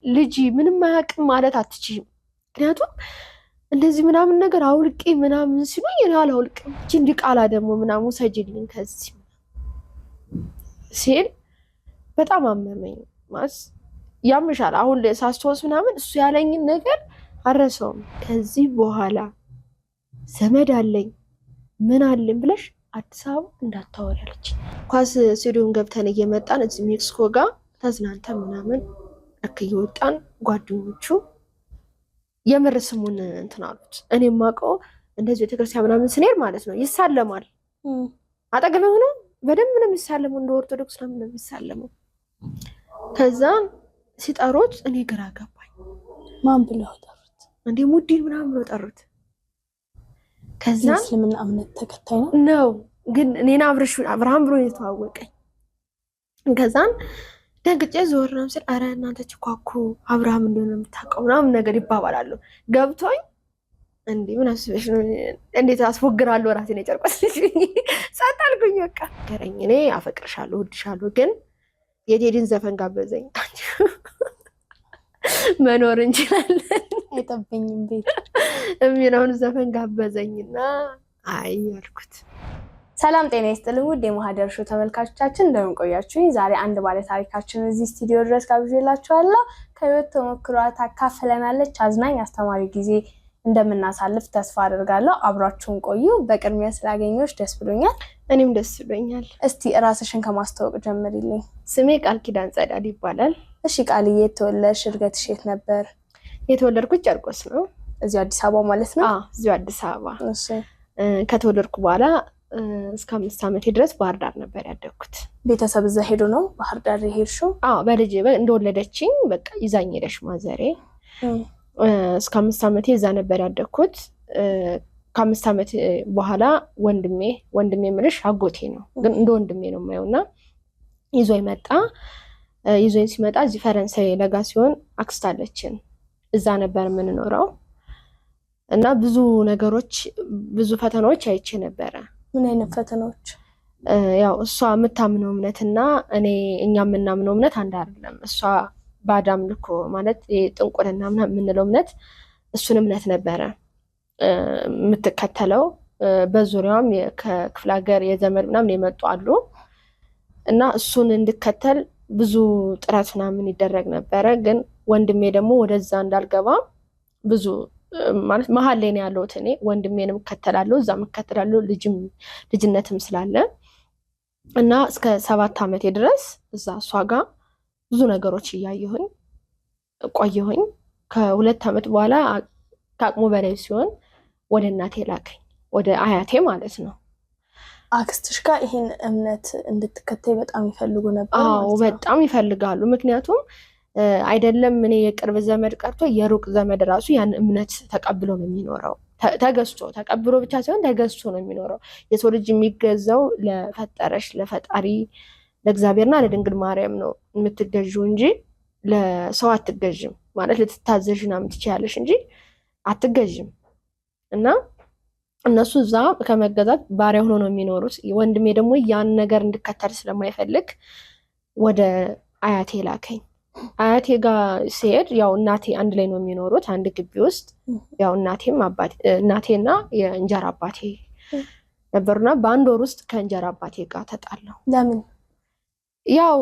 ልጅ ምንም አያውቅም ማለት አትችይም። ምክንያቱም እንደዚህ ምናምን ነገር አውልቄ ምናምን ሲሉኝ እኔ አላውልቅም እንጂ ቃላ ደግሞ ምናምን ሰጅልኝ ከዚህ ሲል በጣም አመመኝ። ማስ ያምሻል አሁን ሳስታውስ ምናምን እሱ ያለኝን ነገር አረሰውም። ከዚህ በኋላ ዘመድ አለኝ ምን አለኝ ብለሽ አዲስ አበባ እንዳታወሪ አለች። ኳስ ስቱዲዮም ገብተን እየመጣን እዚህ ሜክሲኮ ጋር ተዝናንተን ምናምን እየወጣን ጓደኞቹ የምር ስሙን እንትን አሉት። እኔ የማውቀው እንደዚህ ቤተክርስቲያን ምናምን ስንሄድ ማለት ነው ይሳለማል። አጠገብ ሆኖ በደንብ ነው የሚሳለመው፣ እንደ ኦርቶዶክስ ነው የሚሳለመው። ከዛ ሲጠሩት እኔ ግራ ገባኝ። ማን ብለው ጠሩት? እንዴ ሙዲን ምናምን ብለው ጠሩት። ከዛ እስልምና እምነት ተከታይ ነው ግን እኔና አብርሃም ብሎ የተዋወቀኝ። ከዛን ደንግጬ ዞር ነው ስል አረ እናንተ ችኳኩ አብርሃም እንደሆነ የምታውቀው ምናምን ነገር ይባባላሉ። ገብቶኝ እንዴ ምን አስበሽ ነው እንዴት አስፎግራለሁ ራሴን የጨርቆስ ሳታልኩኝ በቃ ገረኝ። እኔ አፈቅርሻለሁ እወድሻለሁ ግን የቴዲን ዘፈን ጋበዘኝ መኖር እንችላለን አይጠበኝም ቤት የሚለውን ዘፈን ጋበዘኝና አይ አልኩት። ሰላም ጤና ይስጥልኝ ውድ የማህደር ሾው ተመልካቾቻችን እንደምን ቆያችሁኝ? ዛሬ አንድ ባለ ታሪካችን እዚህ ስቱዲዮ ድረስ ጋብዤላችኋለሁ። ከህይወት ተሞክሯ ታካፍለናለች። አዝናኝ አስተማሪ ጊዜ እንደምናሳልፍ ተስፋ አደርጋለሁ። አብራችሁን ቆዩ። በቅድሚያ ስላገኘሁሽ ደስ ብሎኛል። እኔም ደስ ብሎኛል። እስቲ ራስሽን ከማስተዋወቅ ጀምሪልኝ። ስሜ ቃል ኪዳን ጸዳል ይባላል። እሺ ቃልዬ፣ የተወለድሽ እድገትሽ የት ነበር? የተወለድኩት ጨርቆስ ነው። እዚሁ አዲስ አበባ ማለት ነው? አዎ እዚሁ አዲስ አበባ። እሺ። ከተወለድኩ በኋላ እስከ 5 ዓመቴ ድረስ ባህር ዳር ነበር ያደግኩት። ቤተሰብ እዛ ሄዶ ነው ባህር ዳር የሄድሽው? አዎ በልጄ እንደወለደችኝ በቃ ይዛኝ ሄደሽ ማዘሬ። እስከ 5 ዓመቴ እዛ ነበር ያደግኩት። ከ5 ዓመት በኋላ ወንድሜ ምልሽ አጎቴ ነው ግን እንደ ወንድሜ ነው የማየውና ይዞኝ ሲመጣ እዚህ ፈረንሳይ ለጋ ሲሆን አክስት አለችን እዛ ነበር የምንኖረው እና ብዙ ፈተናዎች አይቼ ነበረ። ምን አይነት ፈተናዎች? ያው እሷ የምታምነው እምነትና እኛ የምናምነው እምነት አንድ አይደለም። እሷ ባዳም ልኮ ማለት ጥንቁልና ምናምን የምንለው እምነት እሱን እምነት ነበረ የምትከተለው። በዙሪያውም ከክፍለ ሀገር የዘመድ ምናምን የመጡ አሉ እና እሱን እንድከተል ብዙ ጥረት ምናምን ይደረግ ነበረ። ግን ወንድሜ ደግሞ ወደዛ እንዳልገባ ብዙ ማለት መሀል ላይ ነው ያለሁት። እኔ ወንድሜንም እከተላለሁ እዛም እከተላለሁ ልጅነትም ስላለ እና እስከ 7 ዓመቴ ድረስ እዛ እሷ ጋር ብዙ ነገሮች እያየሁኝ ቆየሁኝ። ከ2 ዓመት በኋላ ከአቅሙ በላይ ሲሆን ወደ እናቴ ላከኝ፣ ወደ አያቴ ማለት ነው። አክስትሽ ጋር ይሄን እምነት እንድትከተይ በጣም ይፈልጉ ነበር? አዎ በጣም ይፈልጋሉ። ምክንያቱም አይደለም እኔ የቅርብ ዘመድ ቀርቶ የሩቅ ዘመድ ራሱ ያን እምነት ተቀብሎ ነው የሚኖረው። ተቀብሎ ብቻ ሳይሆን ተገዝቶ ነው የሚኖረው። የሰው ልጅ የሚገዛው ለፈጠረሽ ለፈጣሪ ለእግዚአብሔርና ለድንግል ማርያም ነው የምትገዢው እንጂ ለሰው አትገዥም። ማለት ልትታዘዥና የምትችያለሽ እንጂ አትገዥም። እና እነሱ እዛ ከመገዛት ባሪያ ሆኖ ነው የሚኖሩት። ወንድሜ ደግሞ ያን ነገር እንድከተል ስለማይፈልግ ወደ አያቴ ላከኝ። አያቴ ጋር ሲሄድ ያው እናቴ አንድ ላይ ነው የሚኖሩት አንድ ግቢ ውስጥ። ያው እናቴና የእንጀራ አባቴ ነበሩና በአንድ ወር ውስጥ ከእንጀራ አባቴ ጋር ተጣላሁ። ለምን? ያው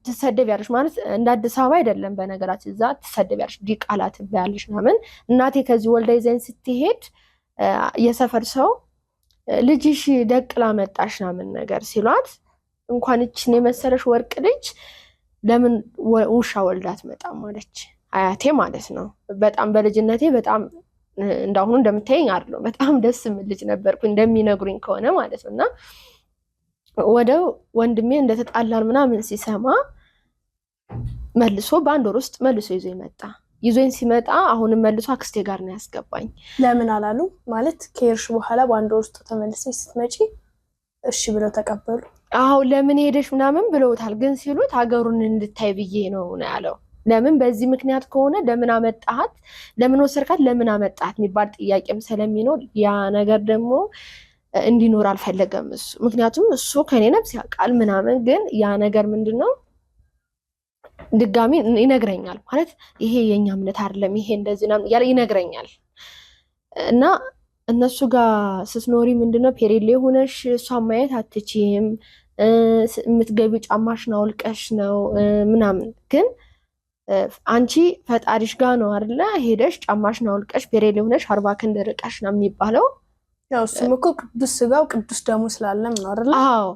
ትሰደቢያለሽ ማለት እንደ አዲስ አበባ አይደለም። በነገራችን እዛ ትሰደቢያለሽ፣ ዲቃላ ትበያለሽ ምናምን። እናቴ ከዚህ ወልዳ ይዘኝ ስትሄድ የሰፈር ሰው ልጅሽ ደቅላ መጣሽ ምናምን ነገር ሲሏት እንኳን እችን የመሰለሽ ወርቅ ልጅ ለምን ውሻ ወልዳ አትመጣም አለች አያቴ ማለት ነው። በጣም በልጅነቴ በጣም እንዳሁኑ እንደምታየኝ አይደለም፣ በጣም ደስ የምል ልጅ ነበርኩ እንደሚነግሩኝ ከሆነ ማለት ነው። እና ወደው ወንድሜ እንደተጣላን ምናምን ሲሰማ መልሶ በአንድ ወር ውስጥ መልሶ ይዞኝ ሲመጣ አሁንም መልሶ አክስቴ ጋር ነው ያስገባኝ። ለምን አላሉ? ማለት ከሄድሽ በኋላ በአንድ ወር ውስጥ ተመልሰሽ ስትመጪ እሺ ብለው ተቀበሉ? አዎ ለምን ሄደሽ ምናምን ብለውታል። ግን ሲሉት ሀገሩን እንድታይ ብዬ ነው ያለው። ለምን በዚህ ምክንያት ከሆነ ለምን አመጣሃት፣ ለምን ወሰድካት፣ ለምን አመጣሃት የሚባል ጥያቄም ስለሚኖር ያ ነገር ደግሞ እንዲኖር አልፈለገም እሱ። ምክንያቱም እሱ ከኔ ነፍስ ያውቃል ምናምን። ግን ያ ነገር ምንድነው ድጋሚ ይነግረኛል ማለት ይሄ የኛ እምነት አይደለም ይሄ እንደዚህ ነው ያለ ይነግረኛል። እና እነሱ ጋር ስትኖሪ ምንድነው ፔሬድ ላይ ሆነሽ እሷን ማየት አትችይም፣ የምትገቢው ጫማሽን አውልቀሽ ነው ምናምን። ግን አንቺ ፈጣሪሽ ጋር ነው አይደለ ሄደሽ ጫማሽን አውልቀሽ ፔሬድ ላይ ሆነሽ 40 ክንድ ርቀሽ ነው የሚባለው። ያው እሱም እኮ ቅዱስ ስጋው ቅዱስ ደሙ ስላለም ነው አይደለ? አዎ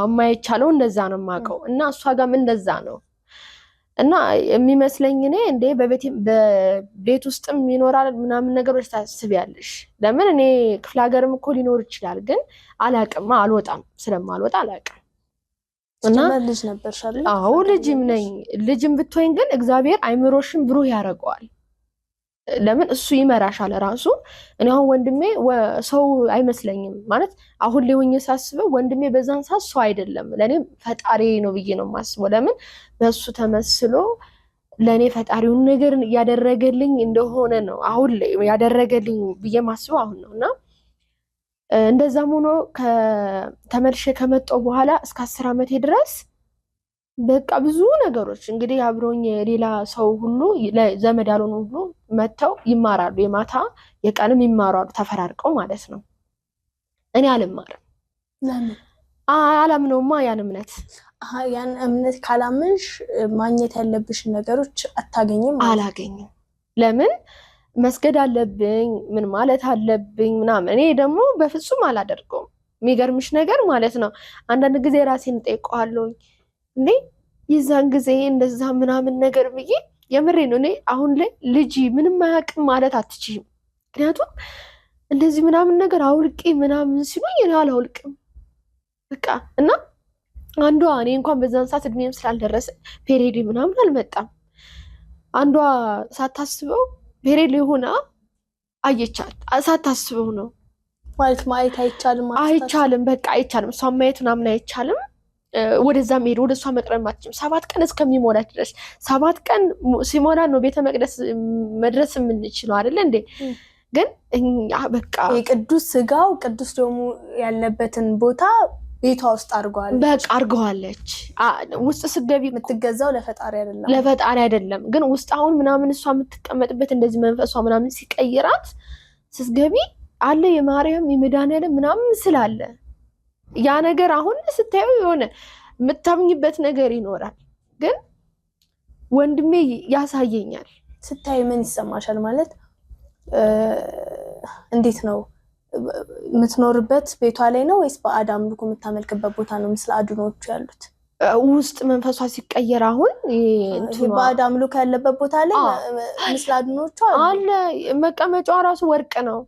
የማይቻለው እንደዛ ነው የማውቀው። እና እሷ ጋርም እንደዛ ነው። እና የሚመስለኝ እኔ እንዴ በቤት ውስጥም ይኖራል ምናምን ነገሮች ታስቢያለሽ። ለምን እኔ ክፍለ ሀገርም እኮ ሊኖር ይችላል፣ ግን አላቅም፣ አልወጣም፣ ስለማልወጣ አላቅም። እና ልጅ ነበርሽ አይደል? አዎ ልጅም ነኝ። ልጅም ብትሆኝ ግን እግዚአብሔር አይምሮሽን ብሩህ ያደርገዋል። ለምን እሱ ይመራሻል ራሱ። እኔ አሁን ወንድሜ ሰው አይመስለኝም ማለት አሁን ላይ ሆኜ ሳስበው ወንድሜ በዛን ሰዓት ሰው አይደለም፣ ለኔ ፈጣሪ ነው ብዬ ነው የማስበው። ለምን በሱ ተመስሎ ለኔ ፈጣሪውን ነገር ያደረገልኝ እንደሆነ ነው አሁን ላይ ያደረገልኝ ብዬ ማስበው አሁን ነው። እና እንደዛም ሆኖ ተመልሼ ከመጣሁ በኋላ እስከ 10 ዓመቴ ድረስ በቃ ብዙ ነገሮች እንግዲህ አብሮኝ ሌላ ሰው ሁሉ ዘመድ ያልሆኑ ሁሉ መተው ይማራሉ። የማታ የቀንም ይማራሉ ተፈራርቀው ማለት ነው። እኔ አልማርም። ለምን? አላምነውማ ያን እምነት። ያን እምነት ካላምንሽ ማግኘት ያለብሽ ነገሮች አታገኝም። አላገኝም። ለምን? መስገድ አለብኝ ምን ማለት አለብኝ ምናምን። እኔ ደግሞ በፍጹም አላደርገውም። የሚገርምሽ ነገር ማለት ነው አንዳንድ ጊዜ ራሴን ጠይቀዋለሁ እንዴ የዛን ጊዜ እንደዛ ምናምን ነገር ብዬ የምሬ ነው። እኔ አሁን ላይ ልጅ ምንም አያውቅም ማለት አትችይም። ምክንያቱም እንደዚህ ምናምን ነገር አውልቄ ምናምን ሲሉኝ እኔ አላውልቅም በቃ። እና አንዷ እኔ እንኳን በዛን ሰዓት እድሜም ስላልደረሰ ፔሬድ ምናምን አልመጣም። አንዷ ሳታስበው ፔሬድ ሆና አየቻት። ሳታስበው ነው ማለት ማየት አይቻልም በቃ አይቻልም። እሷ ማየት ምናምን አይቻልም። ወደዛ መሄድ ወደ እሷ መቅረብ አትችልም። 7 ቀን እስከሚሞላት ድረስ 7 ቀን ሲሞላ ነው ቤተ መቅደስ መድረስ የምንችለው አይደለ እንዴ? ግን በቃ የቅዱስ ስጋው ቅዱስ ደሙ ያለበትን ቦታ ቤቷ ውስጥ አድርገዋለች። በቃ አድርገዋለች። ውስጥ ስትገቢ የምትገዛው ለፈጣሪ አይደለም። ግን ውስጥ አሁን ምናምን እሷ የምትቀመጥበት እንደዚህ መንፈሷ ምናምን ሲቀይራት ስትገቢ አለ የማርያም የመድኃኒዓለም ምናምን ስላለ ያ ነገር አሁን ስታዩ የሆነ የምታምኝበት ነገር ይኖራል። ግን ወንድሜ ያሳየኛል። ስታይ ምን ይሰማሻል? ማለት እንዴት ነው የምትኖርበት? ቤቷ ላይ ነው ወይስ በአድ አምልኮ የምታመልክበት ቦታ ነው? ምስለ አድኖቹ ያሉት ውስጥ መንፈሷ ሲቀየር አሁን በአድ አምልኮ ያለበት ቦታ ላይ ምስለ አድኖቹ አለ። መቀመጫዋ ራሱ ወርቅ ነው።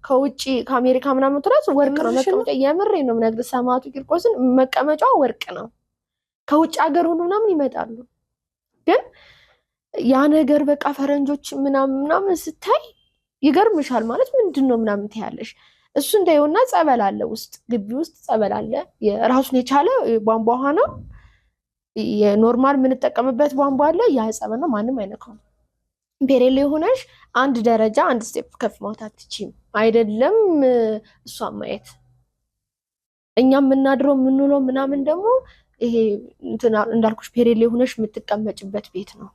ከውጪ ከአሜሪካ ምናምን ትራስ ወርቅ ነው መቀመጫ። የምሬ ነው የምነግርሽ። ሰማዕቱ ቂርቆስን መቀመጫዋ ወርቅ ነው። ከውጭ ሀገር ሁሉ ምናምን ይመጣሉ። ግን ያ ነገር በቃ ፈረንጆች ምናምን ስታይ ይገርምሻል። ማለት ምንድነው ምናምን ትያለሽ። እሱ እንደውና ጸበል አለ ውስጥ ግቢ ውስጥ ጸበል አለ። የራሱን የቻለ ቧንቧ ውሃ ነው። የኖርማል የምንጠቀምበት ቧንቧ አለ። ያ ጸበል ነው። ማንም አይነካውም። ፔሬድ ላይ ሆነሽ አንድ ደረጃ አንድ ስቴፕ ከፍ ማውጣት አትችይም። አይደለም እሷን ማየት። እኛም የምናድረው የምንውለው ምናምን ደግሞ ይሄ እንዳልኩሽ ፔሬድ ላይ ሆነሽ የምትቀመጭበት ቤት ነው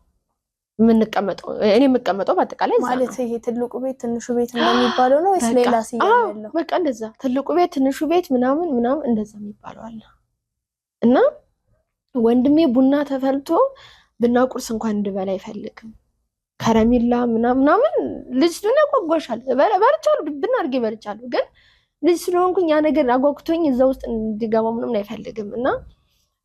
የምንቀመጠው። እኔ የምቀመጠው በአጠቃላይ ማለት ይሄ ትልቁ ቤት ትንሹ ቤት እንደሚባለው ነው ወይስ ሌላ ስያሜ ያለው? በቃ እንደዛ ትልቁ ቤት ትንሹ ቤት ምናምን እንደዛ የሚባለው አለ። እና ወንድሜ ቡና ተፈልቶ ብና ቁርስ እንኳን እንድበላ አይፈልግም። ከረሚላ ምናምን ልጅ ስለሆነ ያጓጓሻል። በልቻለሁ ድብና አድርጌ በልቻለሁ። ግን ልጅ ስለሆንኩኝ ያ ነገር አጓጉቶኝ እዛ ውስጥ እንዲገባ ምንም አይፈልግም። እና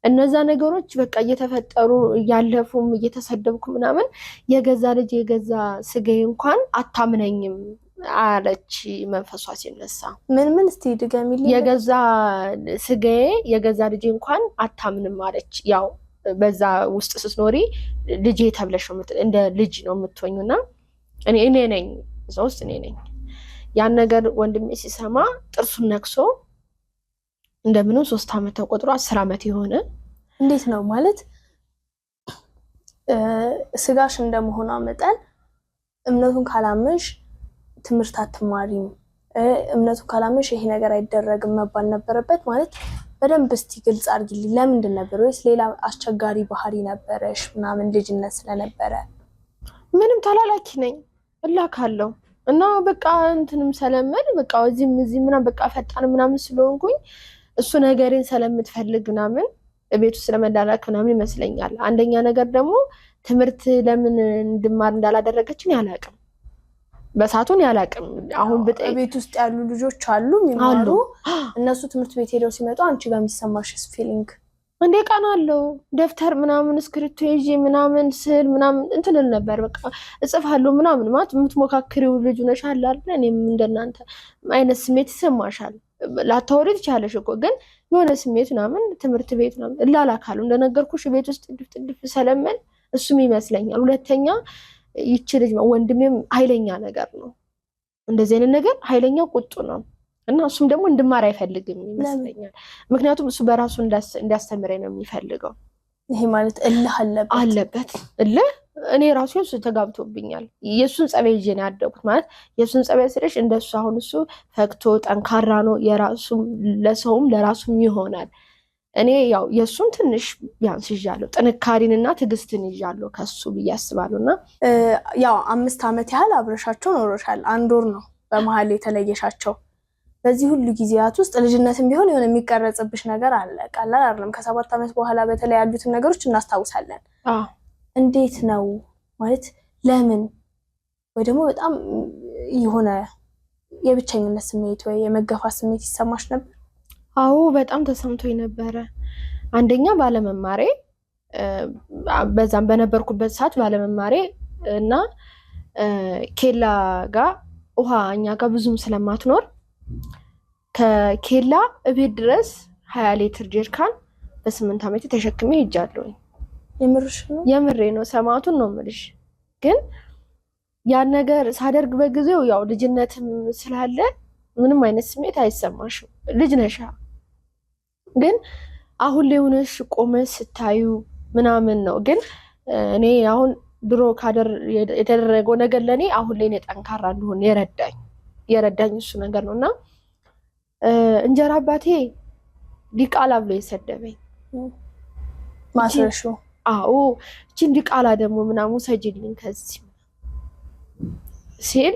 እነዛ ነገሮች በቃ እየተፈጠሩ እያለፉም እየተሰደብኩ ምናምን የገዛ ልጅ የገዛ ስጋዬ እንኳን አታምነኝም አለች መንፈሷ ሲነሳ። ምን እስቲ ድገሚልኝ። የገዛ ስጋዬ የገዛ ልጅ እንኳን አታምንም አለች። ያው በዛ ውስጥ ስትኖሪ ልጄ ተብለሽ ነው እንደ ልጅ ነው የምትሆኙና እኔ ነኝ እዛ ውስጥ እኔ ነኝ። ያን ነገር ወንድሜ ሲሰማ ጥርሱን ነክሶ እንደምንም 3 ዓመት ተቆጥሮ 10 ዓመት የሆነ። እንዴት ነው ማለት ስጋሽ እንደመሆኗ መጠን እምነቱን ካላመንሽ ትምህርት አትማሪም፣ እምነቱ ካላመንሽ ይሄ ነገር አይደረግም መባል ነበረበት ማለት በደንብ እስቲ ግልጽ አድርጊልኝ። ለምንድን ነበር? ወይስ ሌላ አስቸጋሪ ባህሪ ነበረሽ ምናምን ልጅነት ስለነበረ? ምንም ተላላኪ ነኝ እላካለሁ እና በቃ እንትንም ሰለመን በቃ እዚህም ምናምን በቃ ፈጣን ምናምን ስለሆንኩኝ እሱ ነገሬን ስለምትፈልግ ምናምን ቤቱ ስለመላላክ ምናምን ይመስለኛል። አንደኛ ነገር ደግሞ ትምህርት ለምን እንድማር እንዳላደረገችን ያላቅም በሳቱን ያላቅም። አሁን ቤት ውስጥ ያሉ ልጆች አሉ የሚማሩ እነሱ ትምህርት ቤት ሄደው ሲመጡ አንቺ ጋር የሚሰማሽስ ፊሊንግ እንዴ? ቃናለው ደብተር ምናምን እስክሪብቶ ይዤ ምናምን ስል ምናምን እንትንል ነበር። በቃ እጽፋለሁ ምናምን ማለት የምትሞካክሪው ልጅ ነሽ አለ አይደል? እኔም እንደናንተ አይነት ስሜት ይሰማሻል። ላታወሪ ትቻለሽ እኮ ግን የሆነ ስሜት ምናምን ትምህርት ቤት ምናምን እላላካለሁ። እንደነገርኩሽ ቤት ውስጥ ጥድፍ ሰለመን እሱም ይመስለኛል። ሁለተኛ ይቺ ልጅ ወንድሜም ኃይለኛ ነገር ነው። እንደዚህ አይነት ነገር ኃይለኛ ቁጡ ነው እና እሱም ደግሞ እንድማር አይፈልግም ይመስለኛል። ምክንያቱም እሱ በራሱ እንዲያስተምረኝ ነው የሚፈልገው። ይሄ ማለት እልህ አለበት እልህ እኔ ራሱ እሱ ተጋብቶብኛል። የእሱን ጸባይ ይዤ ነው ያደጉት። ማለት የእሱን ጸባይ ስልሽ እንደሱ አሁን እሱ ፈክቶ ጠንካራ ነው። የራሱም ለሰውም ለራሱም ይሆናል። እኔ ያው የእሱን ትንሽ ቢያንስ ይዣለሁ፣ ጥንካሬንና ትዕግስትን ይዣለሁ ከሱ ብዬ አስባለሁ። እና ያው 5 ዓመት ያህል አብረሻቸው ኖሮሻል። 1 ወር ነው በመሀል የተለየሻቸው። በዚህ ሁሉ ጊዜያት ውስጥ ልጅነትም ቢሆን የሆነ የሚቀረጽብሽ ነገር አለ። ቀላል አይደለም። ከ7 ዓመት በኋላ በተለይ ያሉትን ነገሮች እናስታውሳለን። እንዴት ነው ማለት ለምን ወይ ደግሞ በጣም የሆነ የብቸኝነት ስሜት ወይ የመገፋት ስሜት ይሰማሽ ነበር? አዎ በጣም ተሰምቶኝ ነበረ። አንደኛ ባለመማሬ፣ በዛም በነበርኩበት ሰዓት ባለመማሬ እና ኬላ ጋር ውሃ እኛ ጋር ብዙም ስለማትኖር ከኬላ እቤት ድረስ 20 ሊትር ጀሪካን በ8 ዓመቴ ተሸክሜ ሄጃለሁ። የምርሽ ነው? የምሬ ነው። ሰማቱን ነው የምልሽ። ግን ያን ነገር ሳደርግ በጊዜው ያው ልጅነትም ስላለ ምንም አይነት ስሜት አይሰማሽም፣ ልጅ ነሻ። ግን አሁን ላይ ሆነሽ ቆመሽ ስታዩ ምናምን ነው። ግን እኔ አሁን ድሮ የተደረገው ነገር ለእኔ አሁን ላይ ጠንካራ እንደሆነ የረዳኝ እሱ ነገር ነው። እና እንጀራ አባቴ ዲቃላ ብሎ የሰደበኝ ማስረሹ። አዎ እቺን ዲቃላ ደግሞ ምናምን ውሰጂልኝ ከዚህ ሲል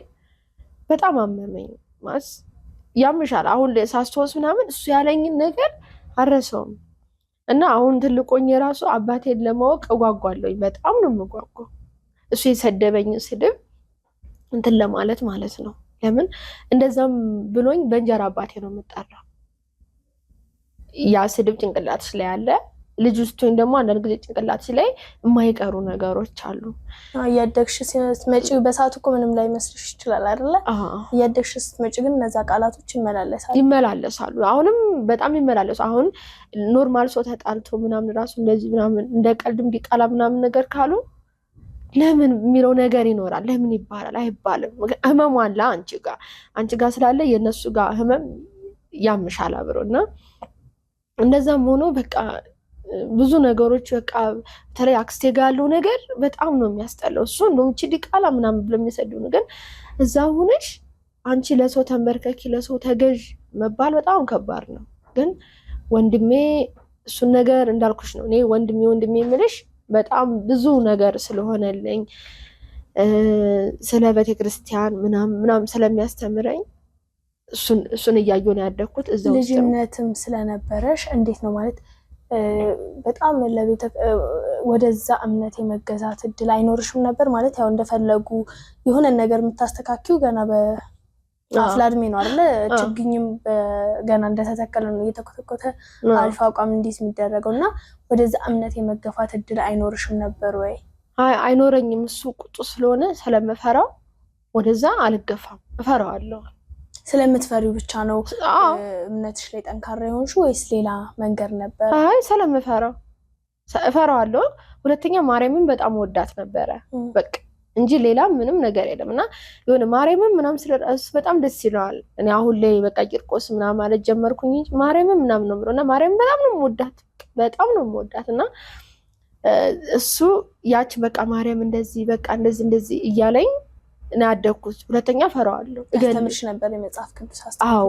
በጣም አመመኝ። ማስ ያምሻል። አሁን ሳስታውስ ምናምን እሱ ያለኝን ነገር አረሰውም። እና አሁን ትልቆኝ የራሱ አባቴን ለማወቅ እጓጓለሁኝ። በጣም ነው የምጓጓው እሱ የሰደበኝ ስድብ እንትን ለማለት ማለት ነው። ለምን እንደዛም ብሎኝ በእንጀራ አባቴ ነው የምጠራው። ያ ስድብ ጭንቅላትሽ ላይ አለ። ልጅ ውስጡኝ ደግሞ አንዳንድ ጊዜ ጭንቅላትሽ ላይ የማይቀሩ ነገሮች አሉ። እያደግሽ ስትመጪ በሰዓቱ እኮ ምንም ላይ መስልሽ ይችላል አይደለ? እያደግሽ ስትመጪ ግን እነዛ ቃላቶች ይመላለሳሉ። አሁንም በጣም ይመላለሱ። አሁን ኖርማል ሰው ተጣልቶ ምናምን ራሱ እንደዚህ ምናምን እንደ ቀልድም ዲቃላ ምናምን ነገር ካሉ ለምን የሚለው ነገር ይኖራል። ለምን ይባላል? አይባልም። ህመሙ አለ አንቺ ጋር ስላለ የእነሱ ጋር ህመም ያምሻል አብሮ። እና እንደዛም ሆኖ በቃ ብዙ ነገሮች በቃ በተለይ አክስቴ ጋር ያለው ነገር በጣም ነው የሚያስጠላው። እሱ እንደውም እቺ ዲቃላ ምናምን ብሎ የሚሰደው ነገር እዛ ሆነሽ አንቺ ለሰው ተንበርከኪ ለሰው ተገዥ መባል በጣም ከባድ ነው። ግን ወንድሜ እሱን ነገር እንዳልኩሽ ነው። እኔ ወንድሜ የምልሽ በጣም ብዙ ነገር ስለሆነልኝ ስለ ቤተክርስቲያን ምናምን ስለሚያስተምረኝ እሱን እያየሁ ነው ያደግኩት። እዛው ልጅነትም ስለነበረሽ እንዴት ነው ማለት በጣም ወደዛ እምነት የመገዛት እድል አይኖርሽም ነበር ማለት? ያው እንደፈለጉ የሆነ ነገር የምታስተካኪው ገና በአፍላ እድሜ ነው አይደለ? ችግኝም ገና እንደተተከለ ነው እየተኮተኮተ አሪፍ አቋም እንዲስ የሚደረገው። እና ወደዛ እምነት የመገፋት እድል አይኖርሽም ነበር ወይ? አይኖረኝም። እሱ ቁጡ ስለሆነ ስለምፈራው ወደዛ አልገፋም፣ እፈራዋለሁ። ስለምትፈሪው ብቻ ነው እምነትሽ ላይ ጠንካራ የሆንሽ ወይስ ሌላ መንገድ ነበር? አይ ስለምፈራው እፈራዋለሁ። ሁለተኛ ማርያምን በጣም ወዳት ነበረ በቃ እንጂ ሌላ ምንም ነገር የለም። እና የሆነ ማርያምን ምናምን ስለራስ በጣም ደስ ይለዋል። እኔ አሁን ላይ በቃ ቂርቆስ ምናምን ማለት ጀመርኩኝ እንጂ ማርያምን ምናምን ነው እና ማርያምን በጣም ነው የምወዳት። እና እሱ ያች በቃ ማርያም እንደዚህ በቃ እንደዚህ እያለኝ እና ያደግኩት። ሁለተኛ ፈራዋለሁ። ያስተምርሽ ነበር የመጽሐፍ ቅዱስ አዎ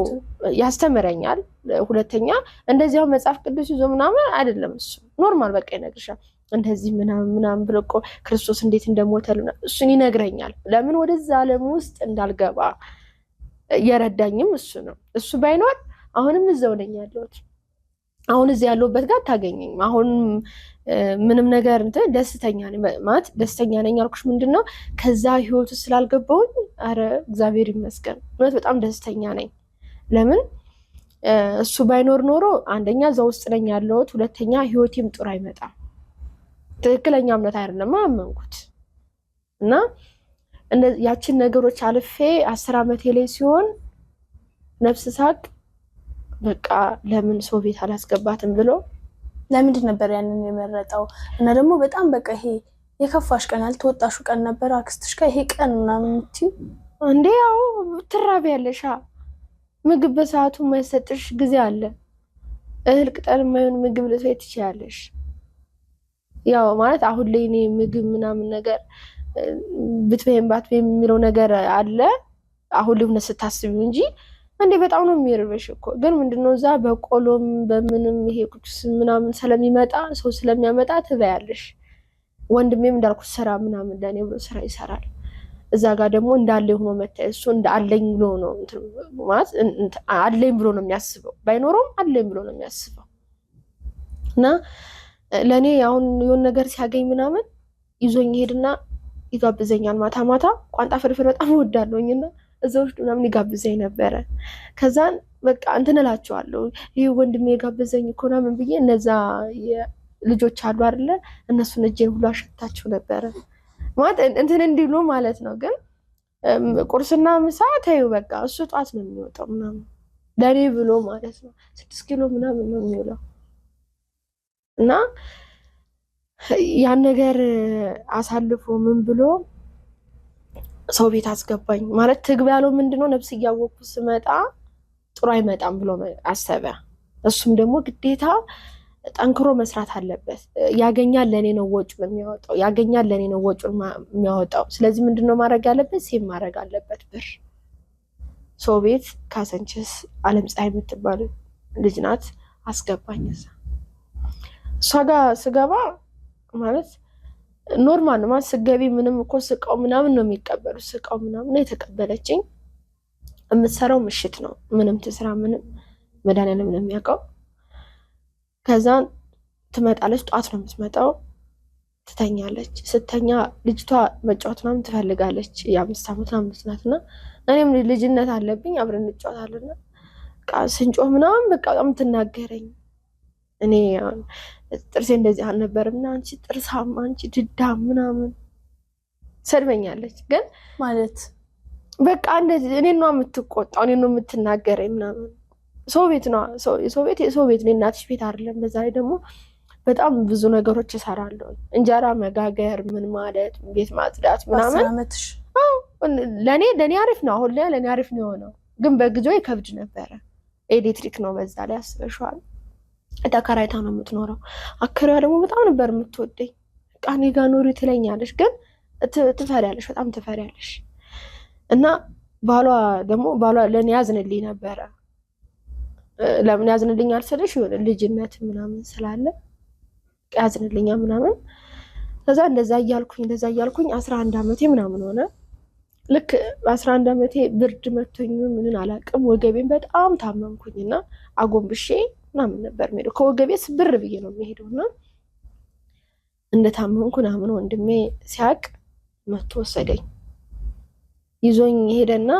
ያስተምረኛል። ሁለተኛ እንደዚያው መጽሐፍ ቅዱስ ይዞ ምናምን አይደለም እሱ ኖርማል በቃ ይነግርሻል እንደዚህ ምናምን ብሎ እኮ ክርስቶስ እንዴት እንደሞተልና እሱን ይነግረኛል። ለምን ወደዛ ዓለም ውስጥ እንዳልገባ የረዳኝም እሱ ነው። እሱ ባይኖር አሁንም እዛው ነኝ ያለሁት። አሁን እዚህ ያለሁበት ጋር ታገኘኝም። አሁን ምንም ነገር እንትን ደስተኛ ነኝ ማለት ደስተኛ ነኝ ያልኩሽ ምንድነው ከዛ ህይወቱ ስላልገባሁኝ አረ እግዚአብሔር ይመስገን ማለት በጣም ደስተኛ ነኝ። ለምን እሱ ባይኖር ኖሮ አንደኛ እዛ ውስጥ ነኝ ያለሁት፣ ሁለተኛ ህይወቴም ጥሩ አይመጣም። ትክክለኛ እምነት አይደለም አመንኩት እና ያችን ነገሮች አልፌ 10 ዓመቴ ላይ ሲሆን ነፍስ ሳቅ በቃ ለምን ሰው ቤት አላስገባትም ብሎ ለምንድን ነበር ያንን የመረጠው? እና ደግሞ በጣም በቃ ይሄ የከፋሽ ቀን ያልተወጣሹ ቀን ነበር አክስትሽ ጋር ይሄ ቀን ምናምን እንትን እንዴ? ያው ትራቢያለሽ፣ ምግብ በሰዓቱ የማይሰጥሽ ጊዜ አለ። እህል ቅጠል የማይሆን ምግብ ልትበይ ትችያለሽ። ያው ማለት አሁን ላይ እኔ ምግብ ምናምን ነገር ብትበይም ባትበይም የሚለው ነገር አለ አሁን ላይ ሆነ ስታስቢው እንጂ እንዴ በጣም ነው የሚርብሽ እኮ። ግን ምንድነው እዛ በቆሎም በምንም ይሄ ቁጭስ ምናምን ስለሚመጣ ሰው ስለሚያመጣ ትበያለሽ። ወንድሜም እንዳልኩት ስራ ምናምን ለኔ ብሎ ስራ ይሰራል። እዛ ጋር ደግሞ እንዳለ ሆኖ መታይ እሱ እንዳለኝ ብሎ ነው ማለት አለኝ ብሎ ነው የሚያስበው። ባይኖርም አለኝ ብሎ ነው የሚያስበው። እና ለኔ አሁን የሆነ ነገር ሲያገኝ ምናምን ይዞኝ ሄድና ይጋብዘኛል። ማታ ማታ ቋንጣ ፍርፍር በጣም እወዳለሁኝና እዛው ምናምን ይጋብዘኝ ነበረ። ከዛን በቃ እንትን እላቸዋለሁ ይሄ ወንድሜ የጋበዘኝ እኮ ምናምን ብዬ እነዛ ልጆች አሉ አይደለ እነሱን እጄን ሁሉ አሸታቸው ነበረ ማለት እንትን እንዲሉ ማለት ነው። ግን ቁርስና ምሳ ተይው በቃ እሱ ጧት ነው የሚወጣው ምናምን ለኔ ብሎ ማለት ነው 6 ኪሎ ምናምን ነው የሚውለው። እና ያን ነገር አሳልፎ ምን ብሎ ሰው ቤት አስገባኝ ማለት ትግባ ያለው ምንድነው ነፍስ እያወቅኩ ስመጣ ጥሩ አይመጣም ብሎ አሰበ። እሱም ደግሞ ግዴታ ጠንክሮ መስራት አለበት። ያገኛል ለኔ ነው ወጪውን የሚያወጣው፣ ያገኛል ለኔ ነው ወጪውን የሚያወጣው። ስለዚህ ምንድነው ማድረግ ያለበት? ሴም ማድረግ አለበት ብር። ሰው ቤት ካሰንችስ አለም ፀሐይ የምትባል ልጅ ናት አስገባኝ። እሷ ጋር ስገባ ማለት ኖርማል ነው ማለት ስገቢ ምንም እኮ ስቃው ምናምን ነው የሚቀበሉት። ስቃው ምናምን ነው የተቀበለችኝ። የምትሰራው ምሽት ነው ምንም ትስራ ምንም መድኃኒዓለም ነው የሚያውቀው። ከዛ ትመጣለች፣ ጧት ነው የምትመጣው፣ ትተኛለች። ስተኛ ልጅቷ መጫወት ምናምን ትፈልጋለች። የ5 ዓመት ምናምን ናትና እኔም ልጅነት አለብኝ አብረን እንጫወታለንና በቃ ስንጮህ ምናምን በቃ በጣም ትናገረኝ። እኔ ጥርሴ እንደዚህ አልነበርምና አንቺ ጥርሳም አንቺ ድዳም ምናምን ሰድበኛለች። ግን ማለት በቃ እንደዚህ እኔን ነው የምትቆጣው፣ እኔን ነው የምትናገረኝ ምናምን። ሰው ቤት ነው የሰው ቤት ነው እናትሽ ቤት አይደለም። በዛ ላይ ደግሞ በጣም ብዙ ነገሮች እሰራለሁ። እንጀራ መጋገር ምን ማለት ቤት ማጽዳት ምናምን ለኔ አሪፍ ነው። አሁን ላይ ለኔ አሪፍ ነው የሆነው፣ ግን በጊዜው ይከብድ ነበረ። ኤሌክትሪክ ነው በዛ ላይ አስበሽዋል። ተከራይታ ነው የምትኖረው። አከራዋ ደግሞ በጣም ነበር የምትወደኝ። በቃ እኔ ጋር ኑሪ ትለኛለሽ፣ ግን ትፈሪያለሽ፣ በጣም ትፈሪያለሽ። እና ባሏ ለኔ ያዝንልኝ ነበረ። ለምን ያዝንልኛል ስልሽ ይሁን ልጅነት ምናምን ስላለ ያዝንልኛ ምናምን። ከዛ እንደዛ እያልኩኝ 11 ዓመቴ ምናምን ሆነ። ልክ በ11 ዓመቴ ብርድ መቶኝ ምንን አላውቅም፣ ወገቤን በጣም ታመምኩኝና አጎንብሼ ምናምን ነበር የምሄደው። ከወገቤ ስብር ብዬ ነው የምሄደውና እንደታመምኩ ምናምን ወንድሜ ሲያቅ መቶ ወሰደኝ። ይዞኝ ሄደና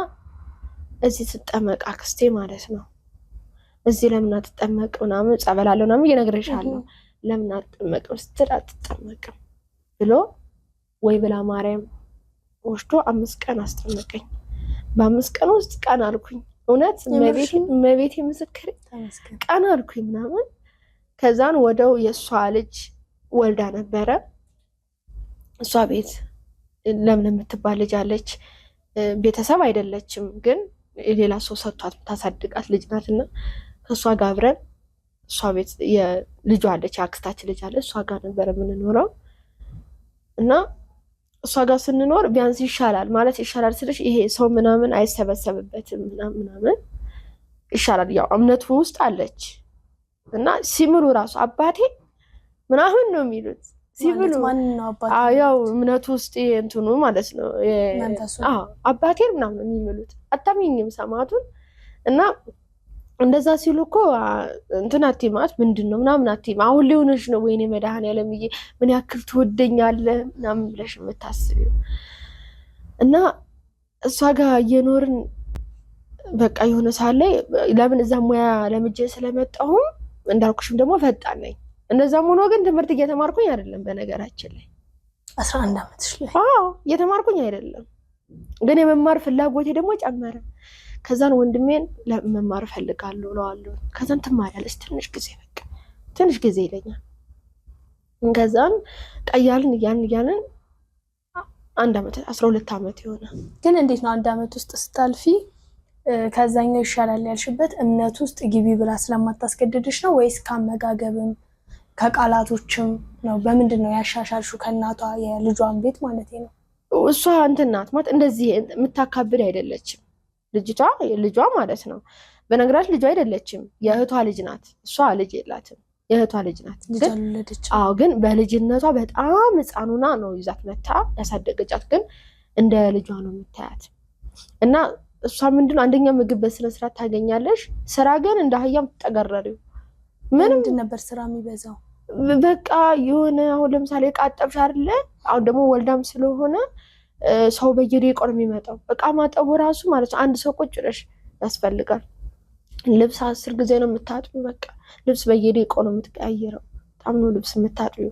እዚህ ትጠመቅ አክስቴ ማለት ነው፣ እዚህ ለምን አትጠመቅ ምናምን ጸበላለሁ ምናምን እየነግርሻለሁ፣ ለምን አትጠመቅም ስትል አትጠመቅም ብሎ ወይ ብላ ማርያም ወስዶ 5 ቀን አስጠመቀኝ። በ5 ቀን ውስጥ ቀን አልኩኝ። እውነት መቤቴ ምስክር ቀን አልኩኝ ምናምን። ከዛን ወደው የእሷ ልጅ ወልዳ ነበረ። እሷ ቤት ለምን የምትባል ልጅ አለች። ቤተሰብ አይደለችም፣ ግን የሌላ ሰው ሰጥቷት ታሳድጋት ልጅ ናትና ከእሷ ጋር አብረን እሷ ቤት የልጇ አለች፣ የአክስታችን ልጅ አለ፣ እሷ ጋር ነበር የምንኖረው። እና እሷ ጋር ስንኖር ቢያንስ ይሻላል ማለት ይሻላል ስልሽ ይሄ ሰው ምናምን አይሰበሰብበትም ምናምን ይሻላል። ያው እምነቱ ውስጥ አለች እና ሲምሉ ራሱ አባቴ ምናምን ነው የሚሉት ሲምሉ። ያው እምነቱ ውስጥ እንትኑ ማለት ነው አባቴ ምናምን የሚሉት አታሚኝም ሰማቱን እና እንደዛ ሲሉ እኮ እንትን አትይማት ምንድን ነው ምናምን አትይም። አሁን ሊሆንሽ ነው ወይኔ መድኃኒዓለምዬ ምን ያክል ትወደኛለህ ምናምን ብለሽ የምታስቢው እና እሷ ጋር እየኖርን በቃ የሆነ ሳለ ለምን እዛ ሙያ ለምጄ ስለመጣሁም እንዳልኩሽም ደግሞ ፈጣን ነኝ። እንደዛም ሆኖ ግን ትምህርት እየተማርኩኝ አይደለም። በነገራችን ላይ 11 ዓመትሽ ላይ እየተማርኩኝ አይደለም፣ ግን የመማር ፍላጎቴ ደግሞ ጨመረ። ከዛን ወንድሜን ለመማር ፈልጋለሁ እለዋለሁ። ከዛን ትማሪያለሽ ትንሽ ጊዜ በቃ ትንሽ ጊዜ ይለኛል። ከዛን ቀያልን እያልን 1 ዓመት 12 ዓመት ይሆነ። ግን እንዴት ነው 1 ዓመት ውስጥ ስታልፊ ከዛኛው ይሻላል ያልሽበት እምነት ውስጥ ግቢ ብላ ስለማታስገድድሽ ነው ወይስ ከአመጋገብም ከቃላቶችም ነው? በምንድን ነው ያሻሻልሹ ከእናቷ የልጇን ቤት ማለት ነው? እሷ እንትን ናት ማለት እንደዚህ የምታካብድ አይደለችም ልጇ ማለት ነው። በነገራችን ልጇ አይደለችም የእህቷ ልጅ ናት። እሷ ልጅ የላትም የእህቷ ልጅ ናት። ግን በልጅነቷ በጣም ህፃኑና ነው ይዛት መታ ያሳደገቻት። ግን እንደ ልጇ ነው የምታያት እና እሷ ምንድነው አንደኛ ምግብ በስነ ስርዓት ታገኛለሽ፣ ስራ ግን እንደ አህያም ትጠገረሪው። ምንድን ነበር ስራ የሚበዛው? በቃ የሆነ አሁን ለምሳሌ ቃጠብሽ አይደለ? አሁን ደግሞ ወልዳም ስለሆነ ሰው በየደቂቃው ነው የሚመጣው። እቃ ማጠቡ ራሱ ማለት ነው አንድ ሰው ቁጭ ብለሽ ያስፈልጋል። ልብስ 10 ጊዜ ነው የምታጥቢው። በቃ ልብስ በየደቂቃው ነው የምትቀያየረው። በጣም ነው ልብስ የምታጥቢው።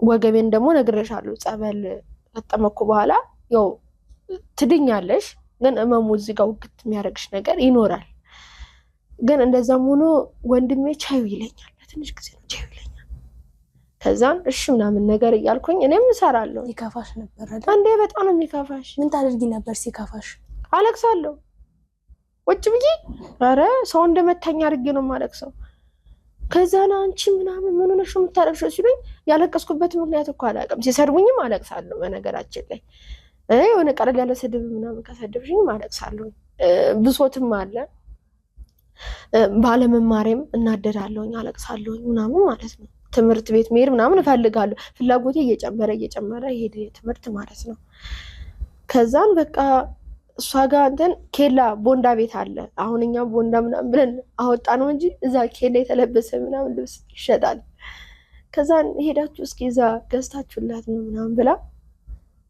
ወገቤን ደግሞ ነግሬሻለሁ፣ ጸበል ከጠመኩ በኋላ ያው ትድኛለሽ፣ ግን እመሙ እዚህ ጋር ውግት የሚያደርግሽ ነገር ይኖራል። ግን እንደዛም ሆኖ ወንድሜ ቻዩ ይለኛል፣ ለትንሽ ጊዜ ነው ቻዩ ይለኛል። ከዛን እሺ ምናምን ነገር እያልኩኝ እኔም እሰራለሁ። ይከፋሽ ነበር አይደል? አንዴ በጣም ነው የሚከፋሽ። ምን ታደርጊ ነበር ሲከፋሽ? አለቅሳለሁ ቁጭ ብዬ። ኧረ ሰው እንደመታኝ አድርጌ ነው የማለቅሰው። ከዛና አንቺ ምናምን ምን ሆነሽ ነው የምታለቅሽው ሲሉኝ ያለቀስኩበት ምክንያት እኮ አላውቅም። ሲሰድቡኝም አለቅሳለሁ። በነገራችን ላይ የሆነ ቀለል ያለ ስድብ ምናምን ከሰደብሽኝም አለቅሳለሁ። ብሶትም አለ። ባለመማሬም እናደዳለሁኝ፣ አለቅሳለሁኝ ምናምን ማለት ነው። ትምህርት ቤት መሄድ ምናምን እፈልጋለሁ። ፍላጎቴ እየጨመረ ይሄድ ትምህርት ማለት ነው። ከዛን በቃ እሷ ጋር እንትን ኬላ ቦንዳ ቤት አለ። አሁን እኛ ቦንዳ ምናምን ብለን አወጣ ነው እንጂ እዛ ኬላ የተለበሰ ምናምን ልብስ ይሸጣል። ከዛን ሄዳችሁ እስኪ እዛ ገዝታችሁላት ነው ምናምን ብላ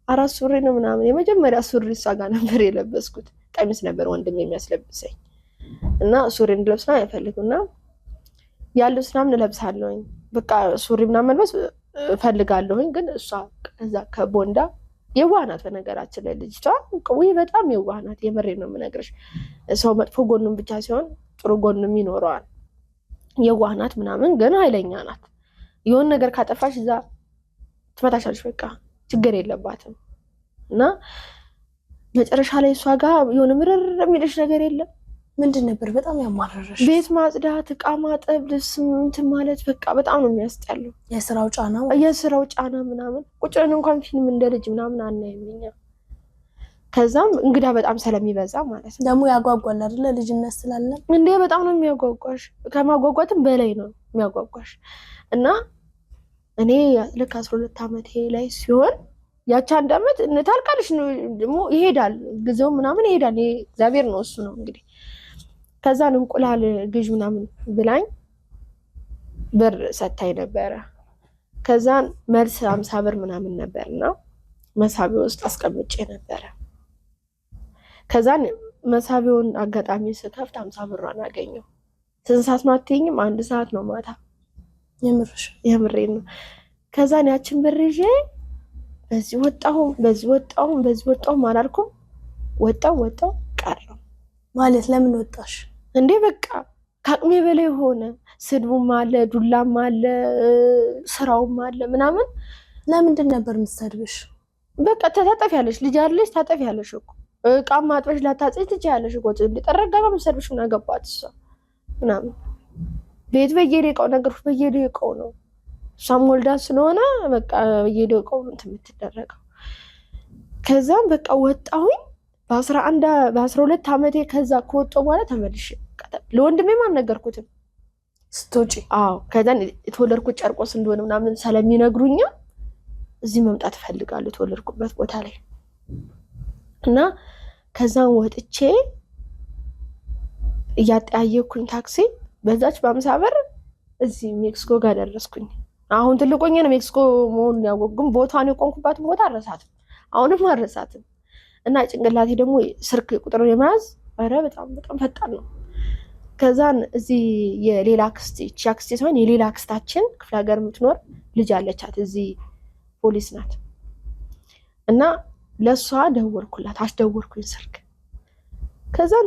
4 ሱሪ ነው ምናምን የመጀመሪያ ሱሪ እሷ ጋር ነበር የለበስኩት። ቀሚስ ነበር ወንድም የሚያስለብሰኝ እና ሱሪ እንድለብስ ነው አይፈልግምና ያለው ምናምን እለብሳለሁኝ። በቃ ሱሪ ምናምን መልበስ እፈልጋለሁኝ። ግን እሷ ከዛ ከቦንዳ የዋህ ናት። በነገራችን ላይ ልጅቷ በጣም የዋህ ናት። የምሬን ነው የምነግርሽ። ሰው መጥፎ ጎኑን ብቻ ሲሆን ጥሩ ጎኑም ይኖረዋል። የዋህ ናት ምናምን፣ ግን ኃይለኛ ናት። የሆነ ነገር ካጠፋሽ እዛ ትመታሻለሽ። በቃ ችግር የለባትም። እና መጨረሻ ላይ እሷ ጋር የሆነ ምርር የሚልሽ ነገር የለም። ምንድን ነበር በጣም ያማረረሽ? ቤት ማጽዳት፣ እቃ ማጠብ፣ ልብስ እንትን ማለት በቃ በጣም ነው የሚያስጠላው። የስራው ጫና ምናምን ቁጭ ብለን እንኳን ፊልም እንደ ልጅ ምናምን አናይም እኛ። ከዛም እንግዳ በጣም ስለሚበዛ ማለት ነው። ደግሞ ያጓጓል አይደለ? ልጅነት ስላለ እንዴ በጣም ነው የሚያጓጓሽ። ከማጓጓትም በላይ ነው የሚያጓጓሽ። እና እኔ ልክ 12 ዓመቴ ላይ ሲሆን ያቺ 1 ዓመት ታልቃለሽ ነው ደግሞ ይሄዳል፣ ጊዜው ምናምን ይሄዳል። እግዚአብሔር ነው እሱ ነው እንግዲህ። ከዛን እንቁላል ግዥ ምናምን ብላኝ ብር ሰታኝ ነበረ። ከዛን መልስ 50 ብር ምናምን ነበርና መሳቢያ ውስጥ አስቀምጬ ነበረ። ከዛን መሳቢያውን አጋጣሚ ስከፍት 50 ብሯን አገኘው። ስንት ሰዓት ነው አትይኝም? 1 ሰዓት ነው ማታ። የምሬን ነው። ከዛን ያችን ብር ይዤ በዚህ ወጣሁ አላልኩም። ወጣሁ ቀረው ማለት። ለምን ወጣሽ እንዴ? በቃ ከአቅሜ በላይ ሆነ። ስድቡም አለ፣ ዱላም አለ፣ ስራውም አለ ምናምን። ለምንድን ነበር የምትሰድብሽ? በቃ ታጠፊያለሽ፣ ልጅ አለሽ፣ ታጠፊያለሽ እኮ እቃ ማጥበሽ ላታጽጂ ትችያለሽ እኮ። ጠረጋባ የምትሰድብሽ ምን አገባት እሷ ምናምን። ቤት በየደቂቃው ነገሮች በየደቂቃው ነው። እሷም ወልዳ ስለሆነ በቃ በየደቂቃው እንትን የምትደረገው። ከዛም በቃ ወጣሁኝ በ12 ዓመቴ። ከዛ ከወጣሁ በኋላ ተመልሼ ለወንድሜም አልነገርኩትም ስትወጪ። አዎ ከዛን የተወለድኩት ጨርቆስ እንደሆነ ምናምን ስለሚነግሩኛ እዚህ መምጣት እፈልጋለሁ የተወለድኩበት ቦታ ላይ እና ከዛን ወጥቼ እያጠያየኩኝ ታክሲ በዛች በ50 ብር እዚህ ሜክሲኮ ጋር ደረስኩኝ። አሁን ትልቆኝ ነው ሜክሲኮ መሆኑን ያወቅኩኝ። ቦታውን የቆምኩባትን ቦታ አረሳትም፣ አሁንም አረሳትም። እና ጭንቅላቴ ደግሞ ስልክ ቁጥር የመያዝ ኧረ በጣም በጣም ፈጣን ነው። ከዛን እዚህ የሌላ አክስቴ ሳይሆን የሌላ አክስታችን ክፍለ ሀገር የምትኖር ልጅ አለቻት፣ እዚህ ፖሊስ ናት። እና ለእሷ ደወልኩላት፣ አስደወልኩኝ ስልክ። ከዛን